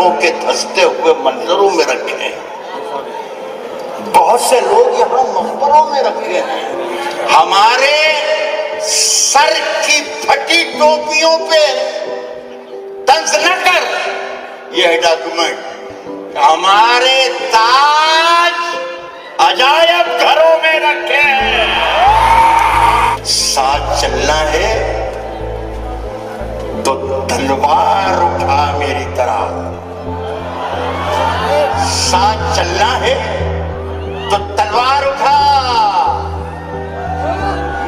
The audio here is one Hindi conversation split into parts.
पत्थरों के धंसते हुए मंजरों में रखे हैं, बहुत से लोग यहाँ मकबरों में रखे हैं। हमारे सर की फटी टोपियों पे तंज न कर, यह है डॉक्यूमेंट। हमारे ताज अजायब घरों में रखे हैं। साथ चलना है तो तलवार उठा मेरी तरह, साथ चलना है तो तलवार उठा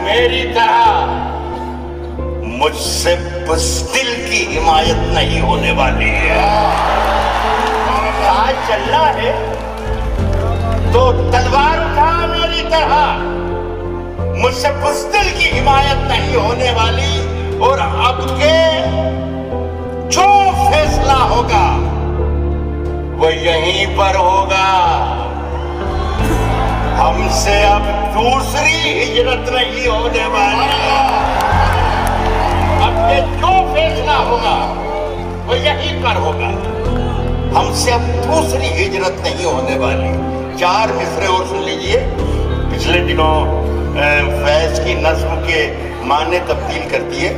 मेरी तरह। मुझसे बुज़दिल की हिमायत नहीं होने वाली है। साथ चलना है तो तलवार उठा मेरी तरह, मुझसे बुज़दिल की हिमायत नहीं होने वाली। और अब के जो फैसला होगा वो यहीं पर होगा। हमसे अब दूसरी हिजरत नहीं होने वाली। अब के जो फैसला होगा वो यहीं पर होगा। हमसे अब दूसरी हिजरत नहीं होने वाली। 4 मिसरे और सुन लीजिए। पिछले दिनों फैज की नज्म के माने तब्दील कर दिए,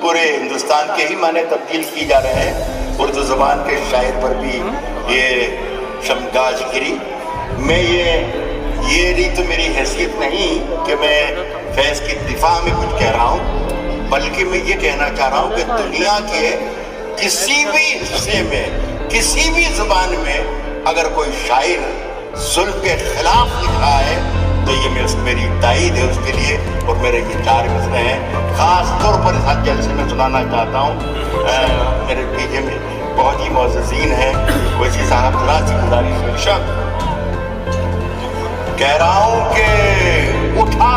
पूरे हिंदुस्तान के ही माने तब्दील की जा रहे हैं। उर्दू ज़बान के शायर पर भी ये शमगाज गिरी। मैं ये रही तो मेरी हैसियत नहीं कि मैं फैज की दिफा में कुछ कह रहा हूँ, बल्कि मैं ये कहना चाह रहा हूँ कि दुनिया के किसी भी हिस्से में, किसी भी ज़बान में अगर कोई शायर जुल्म के खिलाफ लिख रहा है तो ये मेरी ताईद है उसके लिए। और मेरे ये 4 मिसरे हैं, खास तौर पर इस जलसे में सुनाना चाहता हूँ। मेरे पीछे में बहुत ही मुअज़्ज़िज़ीन हैं, वैसी साहब जरा सी गुजारिश कह रहा हूँ कि उठा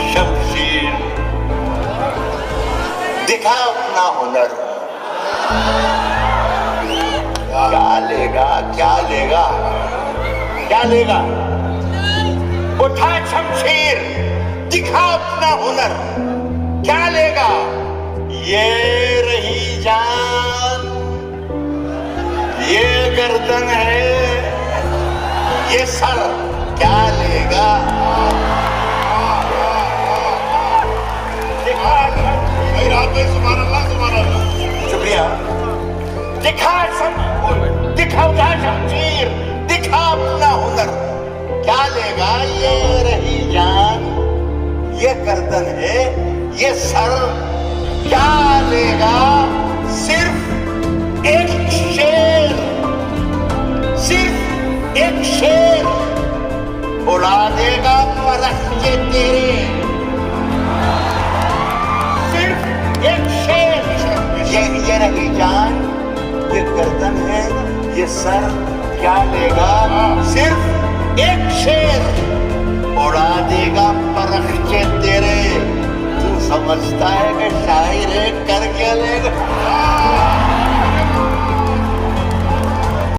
शमशीर, दिखा अपना हुनर। क्या लेगा, क्या लेगा, क्या लेगा? उठा शमशीर, दिखा अपना हुनर, क्या लेगा? ये रही जान, ये गर्दन है, ये सर, क्या लेगा? दिखा शुक्रिया। दिखा उठा शमशीर, दिखा अपना हुनर, क्या लेगा? ये रही जान, ये गर्दन है, ये सर, क्या लेगा? सिर्फ एक शेर, सिर्फ एक शेर उड़ा देगा फरश्ते तेरे। सिर्फ एक शेर, ये रही जान, ये गर्दन है, ये सर, क्या लेगा? सिर्फ एक शेर उड़ा देगा फरश्ते तेरे। तू समझता है कि शायर है, कर क्या लेगा?